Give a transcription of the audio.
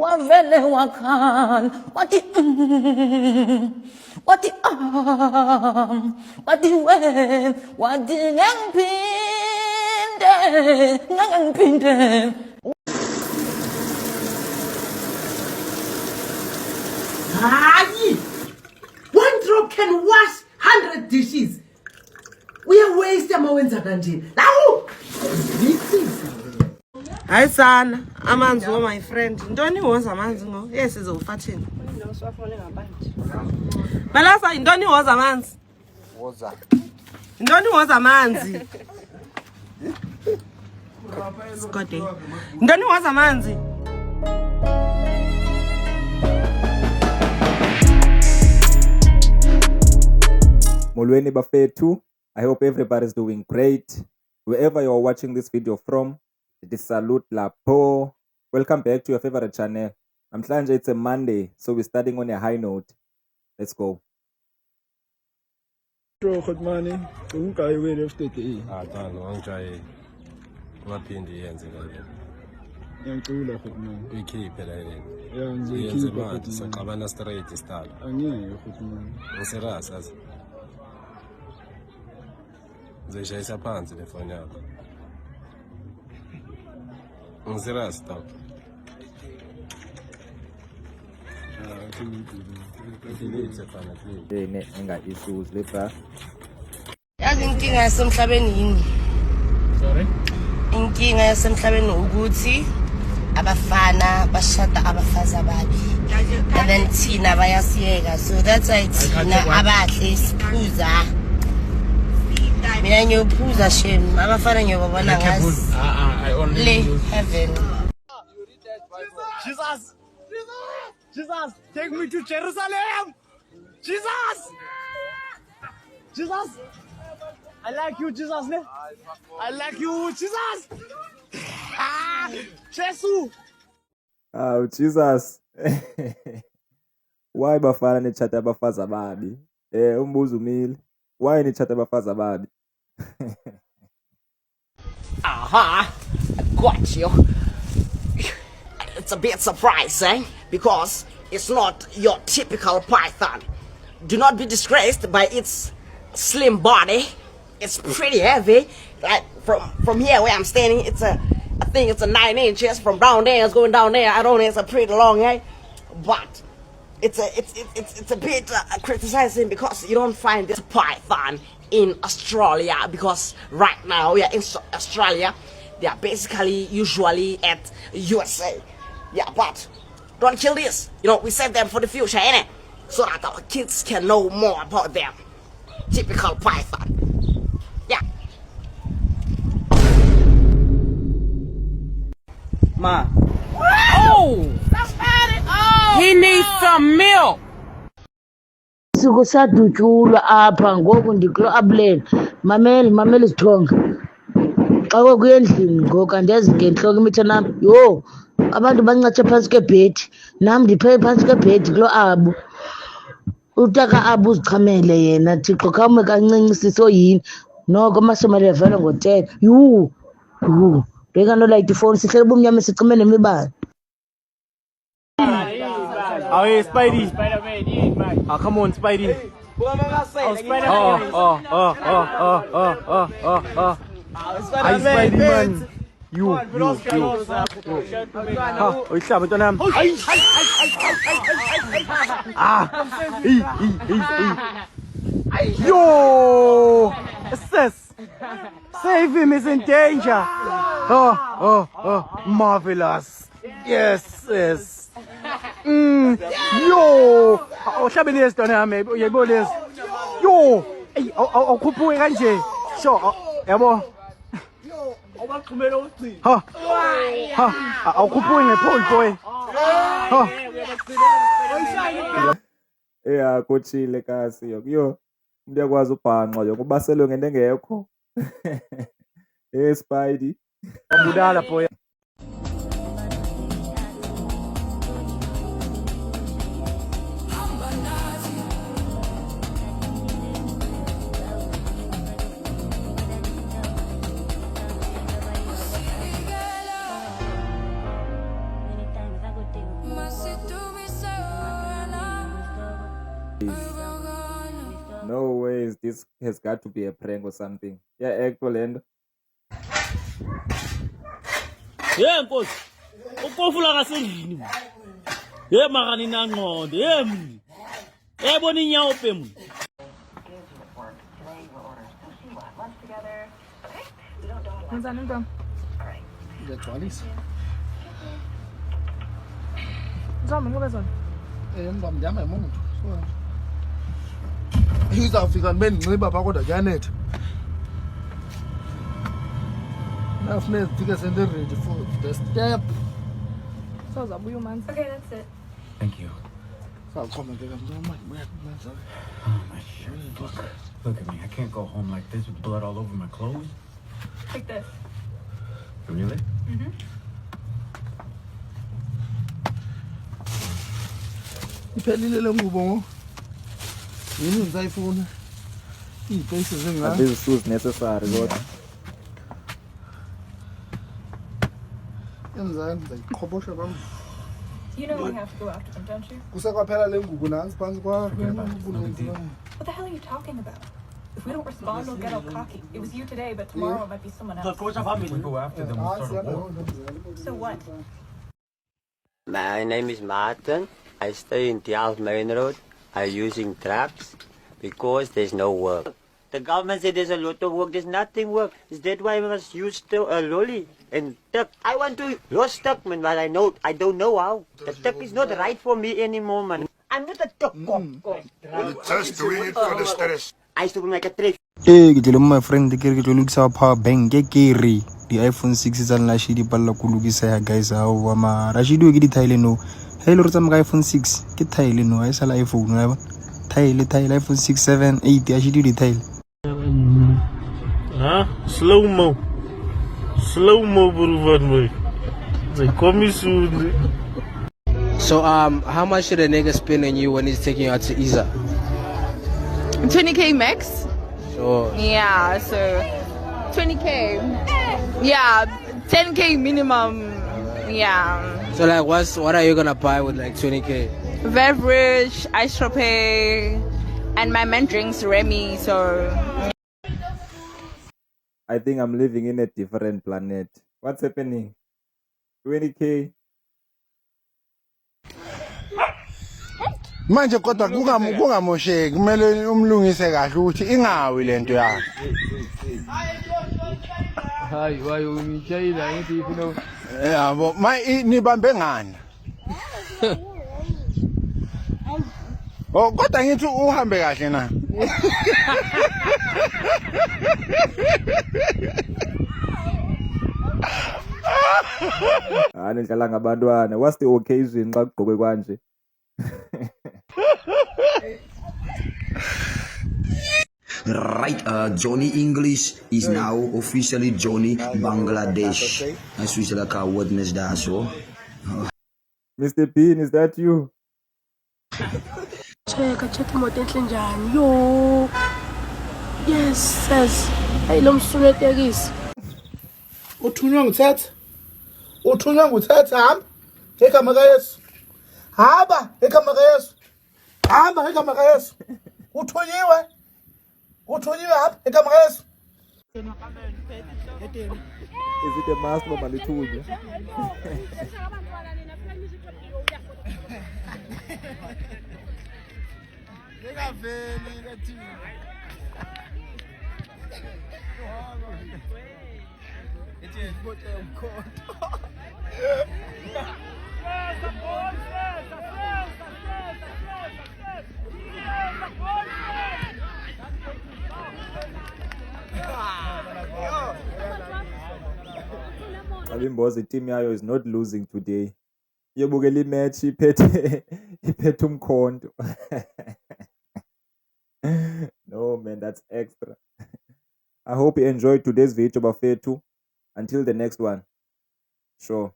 wavele wakhan wathi wathi wathi we wathi ngangiphinde Hayi! One drop can wash 100 dishes. Uyawaste amawenza kanje. Lawu! Hayi sana, amanzi wo my friend. Ntoni woza amanzi ngo? Yes sizofathini. Balasa intoni woza amanzi? Woza. Intoni woza amanzi? Skode. Intoni woza amanzi? Molweni bafethu. I hope everybody's doing great. Wherever you are watching this video from, it is salute lapho. Welcome back to your favorite channel. Namhlanje it's a Monday, so we're starting on a high note. Let's go. Good morning. Ungay win yesterday. Done. Wangijay waphinde yenze kahle. Ngiyacula futhi manje. Uyikhiphe la yini? Yeah, yenze manje saqabana straight start. Angeke futhi manje. Ngisera sazi. Ngishayisa phansi le phone yakho. Ngisera stop. Enga issues lepa. Yazi inkinga yasemhlabeni yini? Sorry? Inkinga yasemhlabeni ukuthi abafana bashada abafazi ababi. And then thina bayasiyeka. So that's why thina abahle siphuza. Mina ngiyophuza shem. Abafana ngiyobabona ngazi. I only Le heaven. Jesus! Jesus! Take me to Jerusalem! Jesus! Jesus! I like you, Jesus. I like you, Jesus! Jesus! Oh, Jesus. Why bafana nechata abafazi ababi? Umbuzo umile. Why nechata abafazi ababi? Aha, I got you. It's a bit surprising because it's not your typical python. Do not be disgraced by its slim body. It's pretty heavy. Like from here where I'm standing, I think it's a 9 inches. From down there, it's going down there. I don't know. It's a pretty long, eh? But it's a bit criticizing because you don't find this python in Australia, because right now we are in Australia. They are basically usually at USA. Yeah, but don't kill this. You know, we save them for the future, innit? So that our kids can know more about them. Typical python. Yeah. ma oh he needs some milk. Sikusadutshulwa apha ngoku ndikulo abulela mameli Sithonga xa kokuya endlini ngoku andazi ngentloko imitha nam yho abantu bancatshe phantsi kwebhedi nam ndiphele phantsi kwebhedi kulo abo utaka abo uzichamele yena Thixo khawume kancinci sisoyini noko amasomali avela ngo-10 yhu bheka nolayita ifowuni sihlele ubumnyama sicime nemibane. Oh, hey, Spidey. Spider-Man. Oh, come on, Spidey. Oh, Spider-Man. Hi, Spidey-Man. You. Ihlaba ntwana yami. Yo! Sis! Save him, he's in danger. Marvelous. Yes. Yo! Awuhlabe lezi ntwana yami, uyayibona lezi. Yo! Ey, awukhuphuke kanje. Sho, yabo. Awubaxhumela ucini. Awukhuphuke ngepole boy. Kochile kasi yo. Umuntu yakwazi ubhanqa yokubaselwe ngento engekho. Spidey. Wabulala boy. No ways, this has got to be a prank or something. Yeah, actually. Yeah, Nkosi. Ukofula ngasendlini. Yeah, makani nangqondo. Yeah, mni. Yabona inyawo pemu. Ngiyagcwalisa. Zami ngoba zona. Ngibam ndihamba ngemoto. Izawufika nibe ndinxiba phaa kodwa kuyanetha. Nafuneka zifike sente ready for the step. So zabuya umanzi. Okay, that's it. Thank you. Sawuxhomekeka mntwana ubuya kumanzi. Oh my shit. Look at me. I can't go home like this with blood all over my clothes. Take this. Really? Iphelile le ngubo ngo. Yini ngizayifuna? Iy'pesi Are zingaka. these shoes necessary, God? Yenzani ngizayiqhobosha bam. You know we have to go after them, don't you? Kusekwaphela le ngubo nansi phansi kwakho. What the hell are you talking about? If we don't respond, we'll get all cocky. It was you today, but tomorrow it might be someone else. If we go after them, we'll start a war. So what? My name is Martin. I stay in Tialf Main Road. I'm using trucks because there's no work. The government said there's a lot of work, there's nothing work. Is that why we must use a lolly and truck? I want to use truck, man, but I don't know how. The truck is not right for me anymore, man. I'm not a truck. Just doing it for the stress. I used to make a trip. Ke tlile mo my friend ke re ke tlo lokisa power bank ke re di iPhone 6 tsa nna shi di palla ku lokisa ya guys ha wa ma Rashidi ke di tile no he le re tsa mga iPhone 6 ke tile no ha sala iPhone ya ba tile iPhone 6 7 8 ya shi di tile Slow mo buruvan boy. They call me soon. So how much should a nigga spend on you when he's taking you out to Isa? 20k max. Sure. Yeah, so 20k. Yeah, 10k minimum. Yeah. So like what are you gonna buy with like 20k? Beverage, ice frappe, and my man drinks Remy, so I think I'm living in a different planet. What's happening? 20k. Manje kodwa kungamosheki kumele umlungise kahle ukuthi ingawi lento yakhe. Hayi wayo ngitshayila ngithi ifuna Yabo, nibambe ngani? Oh kodwa ngithi uhambe kahle na. Nidlala ngabantwana. What's the occasion xa kugqokwe kwanje? Right, Johnny English is now officially Johnny Bangladesh. As we like our witness that so. Mr. Bean, is that you? Check imoto enhle njani. Yo. Yes, says. Hey lo msule tekisi. Uthunywa nguthetha. Uthunywa nguthetha hamba. Ngegama kaYesu. Hamba ngegama kaYesu. Hamba ngegama kaYesu. Uthunyiwe. Uthunyiwe hamba ngegama kaYesu. Is it a mask or malithunya? Abimbozi team yayo is not losing today. Yebukela imatch iphethe umkhonto. No man, that's extra. I hope you enjoyed today's video bafethu. Until the next one. Sure.